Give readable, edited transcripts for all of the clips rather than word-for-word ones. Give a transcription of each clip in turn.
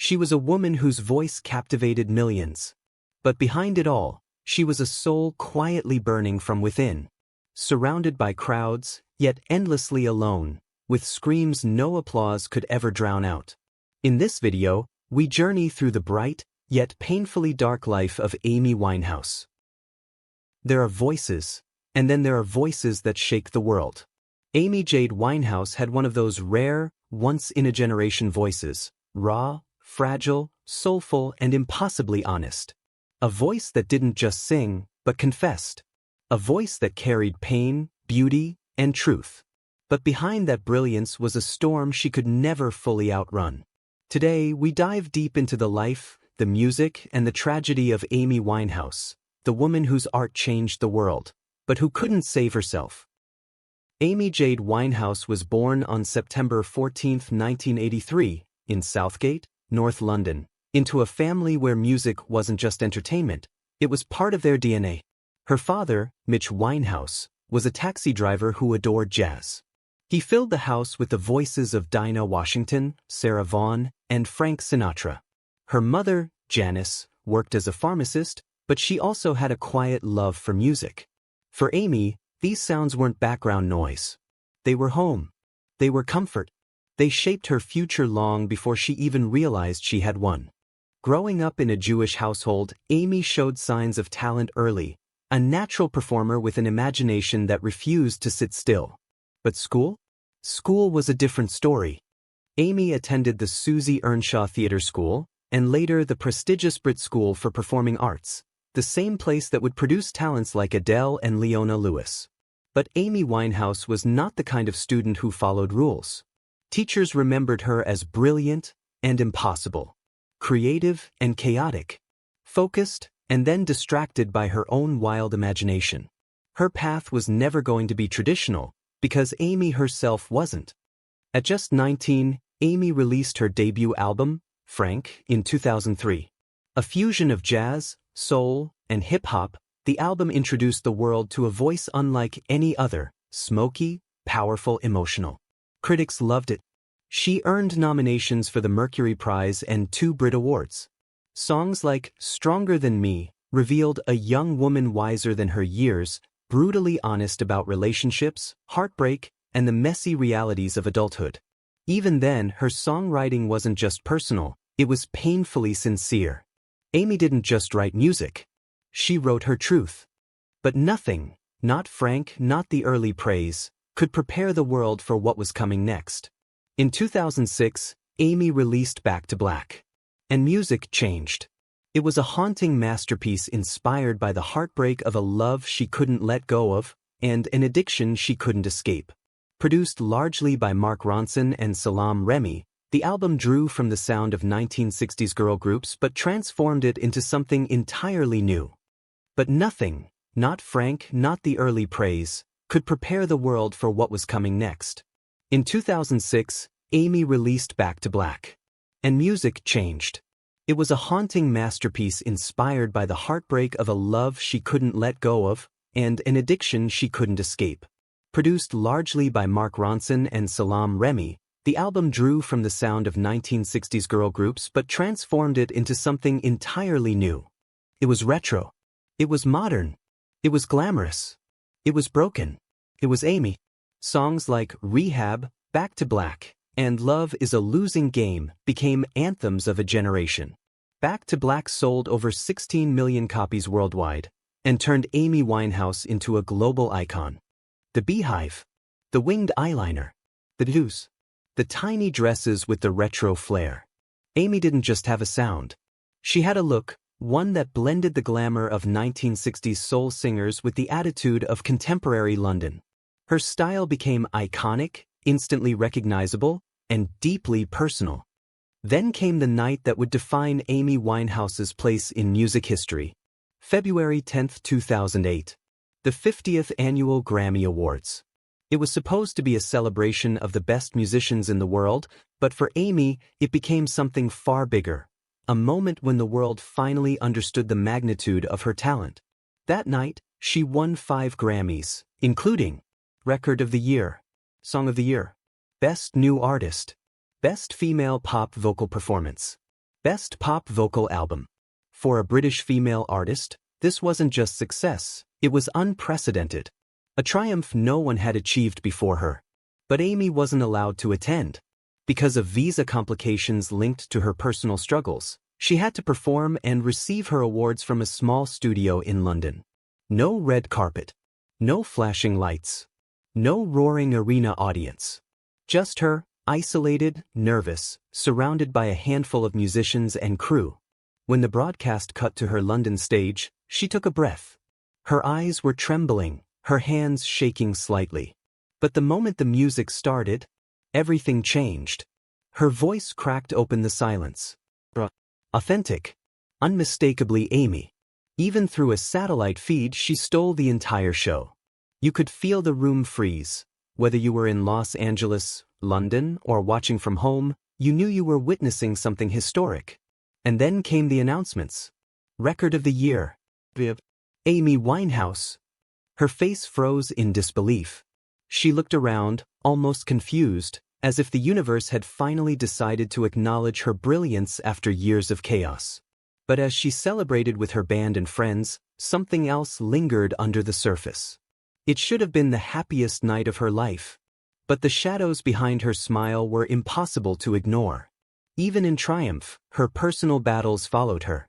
She was a woman whose voice captivated millions. But behind it all, she was a soul quietly burning from within. Surrounded by crowds, yet endlessly alone, with screams no applause could ever drown out. In this video, we journey through the bright, yet painfully dark life of Amy Winehouse. There are voices, and then there are voices that shake the world. Amy Jade Winehouse had one of those rare, once-in-a-generation voices, raw, fragile, soulful, and impossibly honest. A voice that didn't just sing, but confessed. A voice that carried pain, beauty, and truth. But behind that brilliance was a storm she could never fully outrun. Today, we dive deep into the life, the music, and the tragedy of Amy Winehouse, the woman whose art changed the world, but who couldn't save herself. Amy Jade Winehouse was born on September 14, 1983, in Southgate, North London, into a family where music wasn't just entertainment, it was part of their DNA. Her father, Mitch Winehouse, was a taxi driver who adored jazz. He filled the house with the voices of Dinah Washington, Sarah Vaughan, and Frank Sinatra. Her mother, Janice, worked as a pharmacist, but she also had a quiet love for music. For Amy, these sounds weren't background noise. They were home. They were comfort. They shaped her future long before she even realized she had one. Growing up in a Jewish household, Amy showed signs of talent early, a natural performer with an imagination that refused to sit still. But school? School was a different story. Amy attended the Susie Earnshaw Theatre School, and later the prestigious Brit School for Performing Arts, the same place that would produce talents like Adele and Leona Lewis. But Amy Winehouse was not the kind of student who followed rules. Teachers remembered her as brilliant and impossible, creative and chaotic, focused and then distracted by her own wild imagination. Her path was never going to be traditional, because Amy herself wasn't. At just 19, Amy released her debut album, Frank, in 2003. A fusion of jazz, soul, and hip-hop, the album introduced the world to a voice unlike any other, smoky, powerful, emotional. Critics loved it. She earned nominations for the Mercury Prize and 2 Brit Awards. Songs like Stronger Than Me revealed a young woman wiser than her years, brutally honest about relationships, heartbreak, and the messy realities of adulthood. Even then, her songwriting wasn't just personal, it was painfully sincere. Amy didn't just write music. She wrote her truth. But nothing, not Frank, not the early praise, could prepare the world for what was coming next. In 2006, Amy released Back to Black. And music changed. It was a haunting masterpiece inspired by the heartbreak of a love she couldn't let go of, and an addiction she couldn't escape. Produced largely by Mark Ronson and Salaam Remi, the album drew from the sound of 1960s girl groups but transformed it into something entirely new. But nothing, not Frank, not the early praise, could prepare the world for what was coming next. In 2006, Amy released Back to Black. And music changed. It was a haunting masterpiece inspired by the heartbreak of a love she couldn't let go of, and an addiction she couldn't escape. Produced largely by Mark Ronson and Salaam Remi, the album drew from the sound of 1960s girl groups but transformed it into something entirely new. It was retro. It was modern. It was glamorous. It was broken. It was Amy. Songs like Rehab, Back to Black, and Love Is a Losing Game became anthems of a generation. Back to Black sold over 16 million copies worldwide and turned Amy Winehouse into a global icon. The beehive, the winged eyeliner, the tattoos, the tiny dresses with the retro flair. Amy didn't just have a sound. She had a look, one that blended the glamour of 1960s soul singers with the attitude of contemporary London. Her style became iconic, instantly recognizable, and deeply personal. Then came the night that would define Amy Winehouse's place in music history. February 10, 2008. The 50th Annual Grammy Awards. It was supposed to be a celebration of the best musicians in the world, but for Amy, it became something far bigger. A moment when the world finally understood the magnitude of her talent. That night, she won 5 Grammys, including Record of the Year, Song of the Year, Best New Artist, Best Female Pop Vocal Performance. Best Pop Vocal Album. For a British female artist, this wasn't just success, it was unprecedented. A triumph no one had achieved before her. But Amy wasn't allowed to attend. Because of visa complications linked to her personal struggles, she had to perform and receive her awards from a small studio in London. No red carpet. No flashing lights. No roaring arena audience. Just her, isolated, nervous, surrounded by a handful of musicians and crew. When the broadcast cut to her London stage, she took a breath. Her eyes were trembling, her hands shaking slightly. But the moment the music started, everything changed. Her voice cracked open the silence. Authentic. Unmistakably Amy. Even through a satellite feed, she stole the entire show. You could feel the room freeze. Whether you were in Los Angeles, London, or watching from home, you knew you were witnessing something historic. And then came the announcements. Record of the Year. Amy Winehouse. Her face froze in disbelief. She looked around, almost confused, as if the universe had finally decided to acknowledge her brilliance after years of chaos. But as she celebrated with her band and friends, something else lingered under the surface. It should have been the happiest night of her life. But the shadows behind her smile were impossible to ignore. Even in triumph, her personal battles followed her.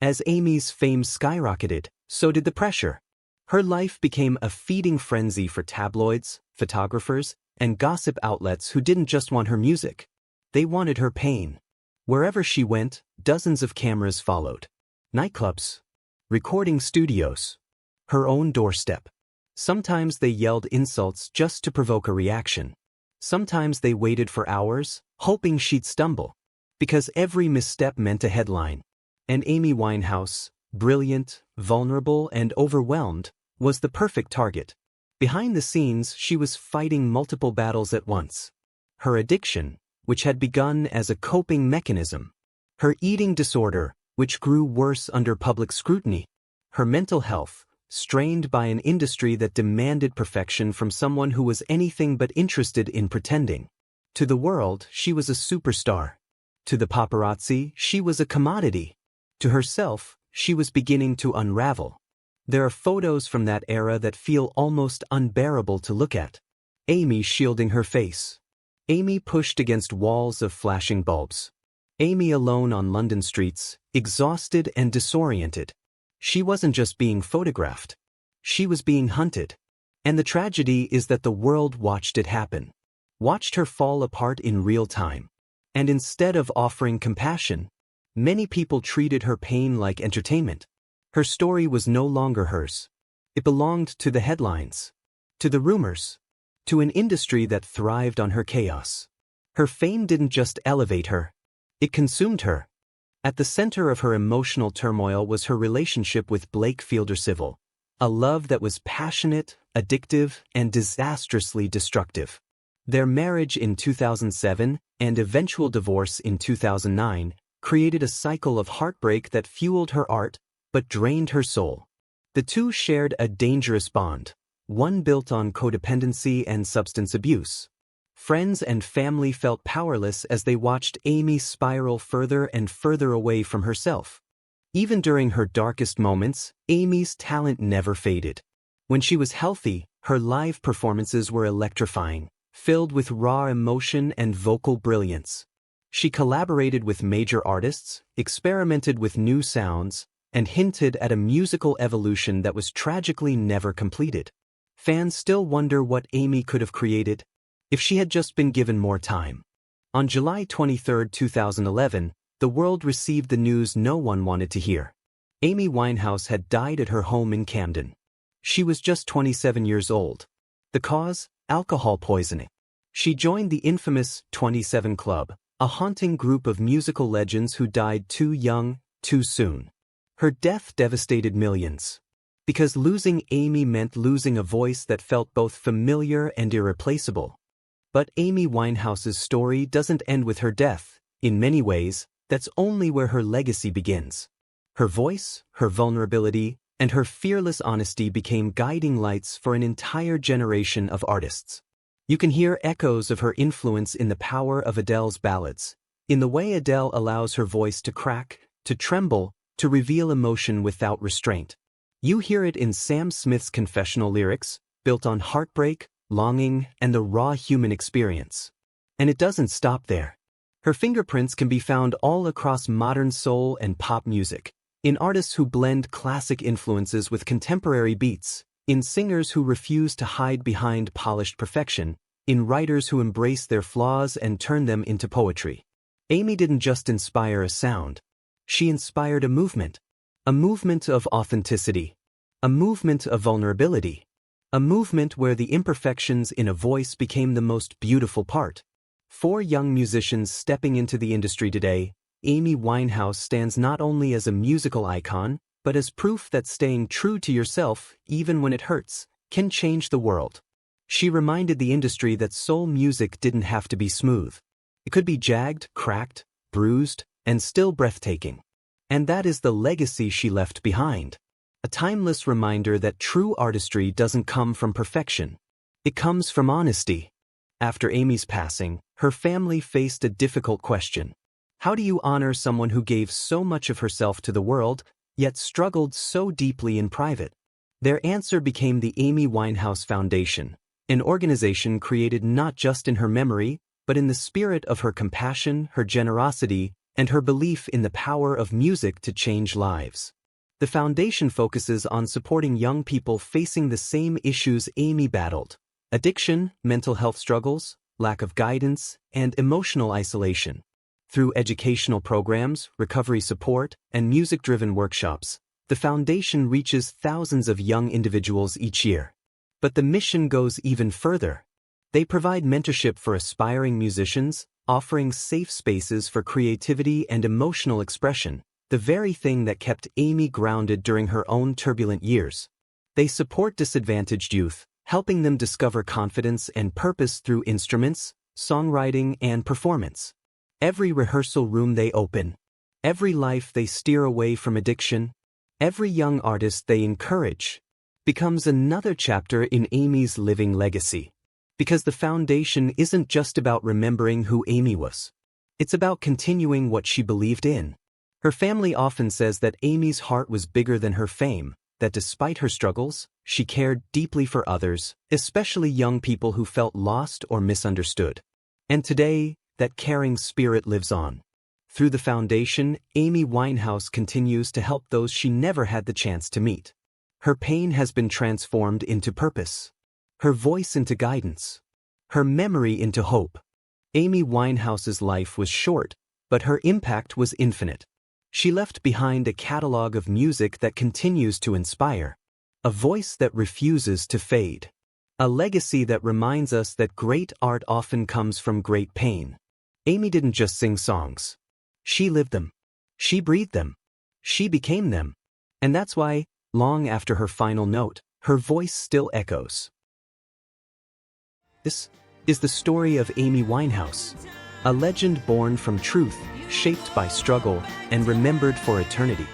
As Amy's fame skyrocketed, so did the pressure. Her life became a feeding frenzy for tabloids, photographers, and gossip outlets who didn't just want her music. They wanted her pain. Wherever she went, dozens of cameras followed. Nightclubs. Recording studios. Her own doorstep. Sometimes they yelled insults just to provoke a reaction. Sometimes they waited for hours, hoping she'd stumble. Because every misstep meant a headline. And Amy Winehouse, brilliant, vulnerable, and overwhelmed, was the perfect target. Behind the scenes, she was fighting multiple battles at once. Her addiction, which had begun as a coping mechanism. Her eating disorder, which grew worse under public scrutiny. Her mental health, strained by an industry that demanded perfection from someone who was anything but interested in pretending. To the world, she was a superstar. To the paparazzi, she was a commodity. To herself, she was beginning to unravel. There are photos from that era that feel almost unbearable to look at. Amy shielding her face. Amy pushed against walls of flashing bulbs. Amy alone on London streets, exhausted and disoriented. She wasn't just being photographed. She was being hunted. And the tragedy is that the world watched it happen. Watched her fall apart in real time. And instead of offering compassion, many people treated her pain like entertainment. Her story was no longer hers. It belonged to the headlines, to the rumors, to an industry that thrived on her chaos. Her fame didn't just elevate her, it consumed her. At the center of her emotional turmoil was her relationship with Blake Fielder-Civil, a love that was passionate, addictive, and disastrously destructive. Their marriage in 2007 and eventual divorce in 2009 created a cycle of heartbreak that fueled her art but drained her soul. The two shared a dangerous bond, one built on codependency and substance abuse. Friends and family felt powerless as they watched Amy spiral further and further away from herself. Even during her darkest moments, Amy's talent never faded. When she was healthy, her live performances were electrifying, filled with raw emotion and vocal brilliance. She collaborated with major artists, experimented with new sounds, and hinted at a musical evolution that was tragically never completed. Fans still wonder what Amy could have created if she had just been given more time. On July 23, 2011, the world received the news no one wanted to hear. Amy Winehouse had died at her home in Camden. She was just 27 years old. The cause? Alcohol poisoning. She joined the infamous 27 Club, a haunting group of musical legends who died too young, too soon. Her death devastated millions. Because losing Amy meant losing a voice that felt both familiar and irreplaceable. But Amy Winehouse's story doesn't end with her death. In many ways, that's only where her legacy begins. Her voice, her vulnerability, and her fearless honesty became guiding lights for an entire generation of artists. You can hear echoes of her influence in the power of Adele's ballads, in the way Adele allows her voice to crack, to tremble, to reveal emotion without restraint. You hear it in Sam Smith's confessional lyrics, built on heartbreak, longing, and the raw human experience. And it doesn't stop there. Her fingerprints can be found all across modern soul and pop music, in artists who blend classic influences with contemporary beats, in singers who refuse to hide behind polished perfection, in writers who embrace their flaws and turn them into poetry. Amy didn't just inspire a sound. She inspired a movement of authenticity, a movement of vulnerability, a movement where the imperfections in a voice became the most beautiful part. For young musicians stepping into the industry today, Amy Winehouse stands not only as a musical icon, but as proof that staying true to yourself, even when it hurts, can change the world. She reminded the industry that soul music didn't have to be smooth. It could be jagged, cracked, bruised, and still breathtaking. And that is the legacy she left behind. A timeless reminder that true artistry doesn't come from perfection. It comes from honesty. After Amy's passing, her family faced a difficult question. How do you honor someone who gave so much of herself to the world, yet struggled so deeply in private? Their answer became the Amy Winehouse Foundation, an organization created not just in her memory, but in the spirit of her compassion, her generosity, and her belief in the power of music to change lives. The foundation focuses on supporting young people facing the same issues Amy battled: addiction, mental health struggles, lack of guidance, and emotional isolation. Through educational programs, recovery support, and music-driven workshops, the foundation reaches thousands of young individuals each year. But the mission goes even further. They provide mentorship for aspiring musicians, offering safe spaces for creativity and emotional expression, the very thing that kept Amy grounded during her own turbulent years. They support disadvantaged youth, helping them discover confidence and purpose through instruments, songwriting, and performance. Every rehearsal room they open, every life they steer away from addiction, every young artist they encourage, becomes another chapter in Amy's living legacy. Because the foundation isn't just about remembering who Amy was. It's about continuing what she believed in. Her family often says that Amy's heart was bigger than her fame, that despite her struggles, she cared deeply for others, especially young people who felt lost or misunderstood. And today, that caring spirit lives on. Through the foundation, Amy Winehouse continues to help those she never had the chance to meet. Her pain has been transformed into purpose. Her voice into guidance. Her memory into hope. Amy Winehouse's life was short, but her impact was infinite. She left behind a catalog of music that continues to inspire. A voice that refuses to fade. A legacy that reminds us that great art often comes from great pain. Amy didn't just sing songs. She lived them. She breathed them. She became them. And that's why, long after her final note, her voice still echoes. This is the story of Amy Winehouse, a legend born from truth, shaped by struggle, and remembered for eternity.